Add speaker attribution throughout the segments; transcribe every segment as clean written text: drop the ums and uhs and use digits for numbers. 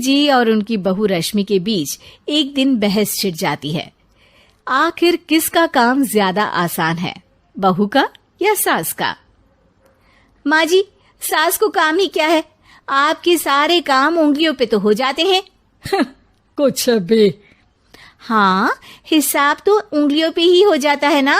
Speaker 1: जी और उनकी बहू रश्मि के बीच एक दिन बहस छिड़ जाती है। आखिर किसका काम ज्यादा आसान है, बहू का या सास का? माँ जी, सास को काम ही क्या है, आपके सारे काम उंगलियों पे तो हो जाते हैं।
Speaker 2: कुछ भी।
Speaker 1: हाँ, हिसाब तो उंगलियों पे ही हो जाता है ना।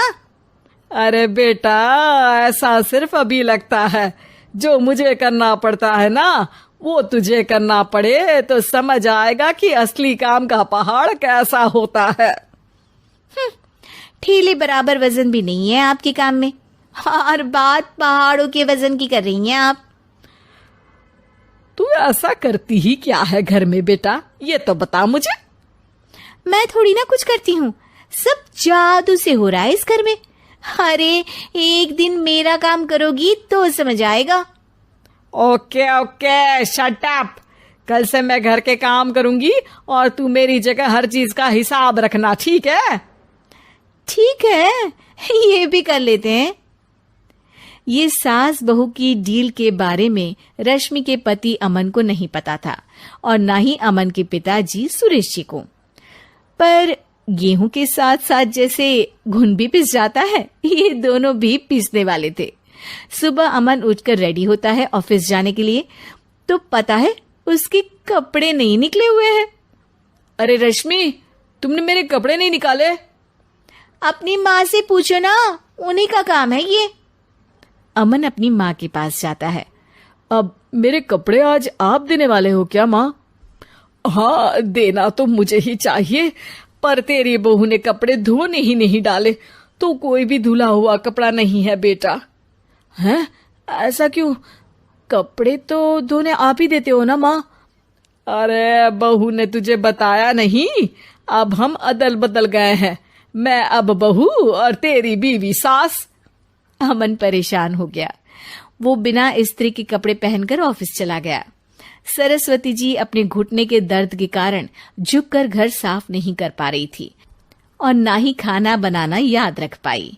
Speaker 2: अरे बेटा, ऐसा सिर्फ अभी लगता है। जो मुझे करना पड़ता है ना, वो तुझे करना पड़े तो समझ आएगा कि असली काम का पहाड़ कैसा होता है।
Speaker 1: ठेले बराबर वजन भी नहीं है आपके काम में, और बात पहाड़ों के वजन की कर रही हैं आप।
Speaker 2: तू ऐसा करती ही क्या है घर में बेटा, ये तो बता मुझे।
Speaker 1: मैं थोड़ी ना कुछ करती हूँ, सब जादू से हो रहा है इस घर में। अरे एक दिन मेरा काम करोगी तो समझ आएगा।
Speaker 2: Okay okay, shut up. कल से मैं घर के काम करूंगी और तू मेरी जगह हर चीज का हिसाब रखना, ठीक है?
Speaker 1: ठीक है, ये भी कर लेते हैं। ये सास बहू की डील के बारे में रश्मि के पति अमन को नहीं पता था और ना ही अमन के पिताजी सुरेश जी को। पर गेहूं के साथ साथ जैसे घुन भी पिस जाता है, ये दोनों भी पिसने वाले थे। सुबह अमन उठकर रेडी होता है ऑफिस जाने के लिए, तो पता है उसके कपड़े नहीं निकले हुए हैं।
Speaker 2: अरे रश्मि, तुमने मेरे कपड़े नहीं निकाले?
Speaker 1: अपनी माँ से पूछो ना, उन्हीं का काम है ये। अमन अपनी माँ के पास जाता है।
Speaker 2: अब मेरे कपड़े आज आप देने वाले हो क्या माँ? हाँ, देना तो मुझे ही चाहिए, पर तेरी बहू ने कपड़े धोने ही नहीं डाले, तो कोई भी धुला हुआ कपड़ा नहीं है बेटा। हैं? ऐसा क्यों? कपड़े तो धोने आप ही देते हो ना माँ? अरे बहू ने तुझे बताया नहीं, अब हम अदल बदल गए हैं। मैं अब बहू और तेरी बीवी सास।
Speaker 1: अमन परेशान हो गया। वो बिना इस्त्री के कपड़े पहनकर ऑफिस चला गया। सरस्वती जी अपने घुटने के दर्द के कारण झुककर घर साफ नहीं कर पा रही थी और ना ही खाना बनाना याद रख पाई।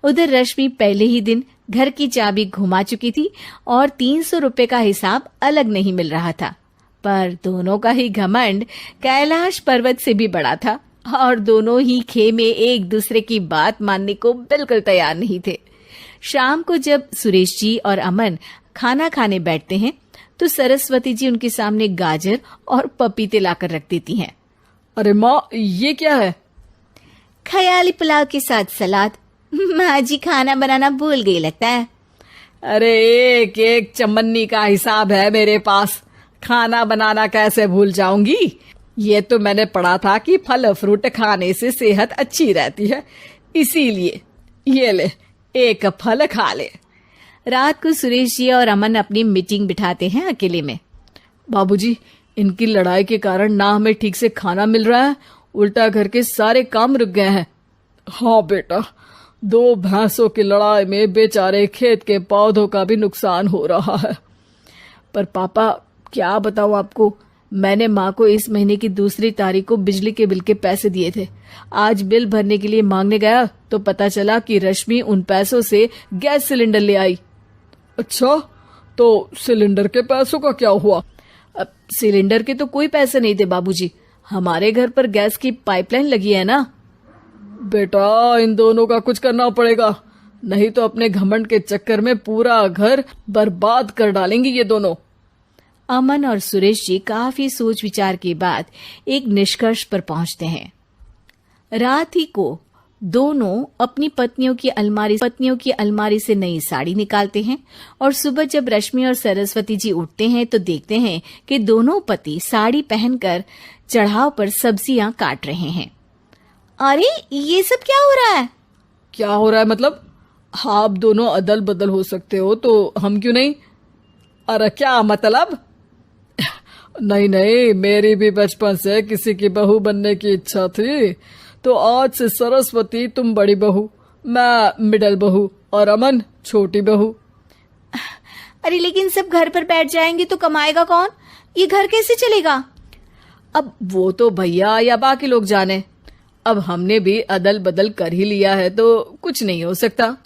Speaker 1: उधर रश्मि पहले ही दिन घर की चाबी घुमा चुकी थी और 300 रुपए का हिसाब अलग नहीं मिल रहा था। पर दोनों का ही घमंड कैलाश पर्वत से भी बड़ा था और दोनों ही खेमे एक दूसरे की बात मानने को बिल्कुल तैयार नहीं थे। शाम को जब सुरेश जी और अमन खाना खाने बैठते हैं तो सरस्वती जी उनके सामने गाजर और पपीते लाकर रख देती हैं।
Speaker 2: अरे माँ, ये क्या है?
Speaker 1: ख्याली पुलाव के साथ सलाद। माँ जी खाना बनाना भूल गई लगता है।
Speaker 2: अरे एक एक चमन्नी का हिसाब है मेरे पास, खाना बनाना कैसे भूल जाऊंगी? ये तो मैंने पढ़ा था कि फल फ्रूट खाने से सेहत अच्छी रहती है, इसीलिए ये ले, एक फल खा ले।
Speaker 1: रात को सुरेश जी और अमन अपनी मीटिंग बिठाते हैं अकेले में।
Speaker 2: बाबूजी, इनकी लड़ाई के कारण ना हमें ठीक से खाना मिल रहा है, उल्टा घर के सारे काम रुक गए हैं। हाँ बेटा, 2 भैंसों की लड़ाई में बेचारे खेत के पौधों का भी नुकसान हो रहा है। पर पापा, क्या बताऊं आपको, मैंने माँ को इस महीने की 2 तारीख को बिजली के बिल के पैसे दिए थे। आज बिल भरने के लिए मांगने गया तो पता चला कि रश्मि उन पैसों से गैस सिलेंडर ले आई। अच्छा, तो सिलेंडर के पैसों का क्या हुआ?
Speaker 1: अब सिलेंडर के तो कोई पैसे नहीं थे बाबूजी, हमारे घर पर गैस की पाइपलाइन लगी है ना।
Speaker 2: बेटा, इन दोनों का कुछ करना पड़ेगा, नहीं तो अपने घमंड के चक्कर में पूरा घर बर्बाद कर डालेंगी ये दोनों।
Speaker 1: अमन और सुरेश जी काफी सोच विचार के बाद एक निष्कर्ष पर पहुंचते हैं। रात ही को दोनों अपनी पत्नियों की अलमारी से नई साड़ी निकालते हैं और सुबह जब रश्मि और सरस्वती जी उठते हैं तो देखते हैं कि दोनों पति साड़ी पहनकर चढ़ाव पर सब्जियां काट रहे हैं। अरे ये सब क्या हो रहा है?
Speaker 2: क्या हो रहा है मतलब? आप दोनों अदल बदल हो सकते हो तो हम क्यों नहीं? अरे क्या मतलब? नहीं नहीं, मेरी भी बचपन से किसी की बहू बनने की इच्छा थी, तो आज से सरस्वती तुम बड़ी बहू, मैं मिडल बहू और अमन छोटी बहू।
Speaker 1: अरे लेकिन सब घर पर बैठ जाएंगे तो कमाएगा कौन? ये घर कैसे चलेगा?
Speaker 2: अब वो तो भैया या बाकी लोग जाने, अब हमने भी अदल बदल कर ही लिया है तो कुछ नहीं हो सकता।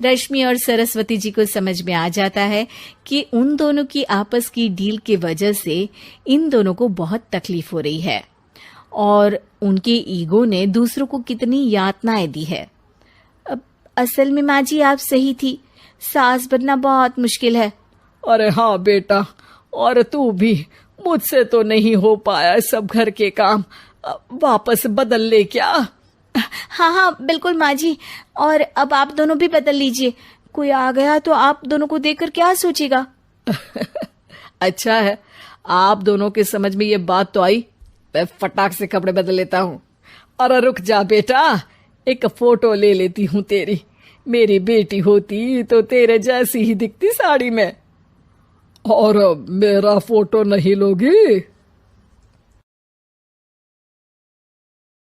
Speaker 1: रश्मि और सरस्वती जी को समझ में आ जाता है कि उन दोनों की आपस की डील के वजह से इन दोनों को बहुत तकलीफ हो रही है और उनके ईगो ने दूसरों को कितनी यातनाएं दी है। अब असल में माँ जी आप सही थी, सास बनना बहुत मुश्किल है।
Speaker 2: अरे हाँ बेटा, और तू भी, मुझसे तो नहीं हो पाया सब घर के काम, वापस बदल ले क्या?
Speaker 1: हाँ हाँ बिल्कुल माँ जी, और अब आप दोनों भी बदल लीजिए, कोई आ गया तो आप दोनों को देखकर क्या सोचेगा।
Speaker 2: अच्छा है, आप दोनों के समझ में ये बात तो आई। मैं फटाक से कपड़े बदल लेता हूँ। अरे रुक जा बेटा, एक फोटो ले लेती हूँ तेरी। मेरी बेटी होती तो तेरे जैसी ही दिखती साड़ी में। और मेरा फोटो नहीं लोगी?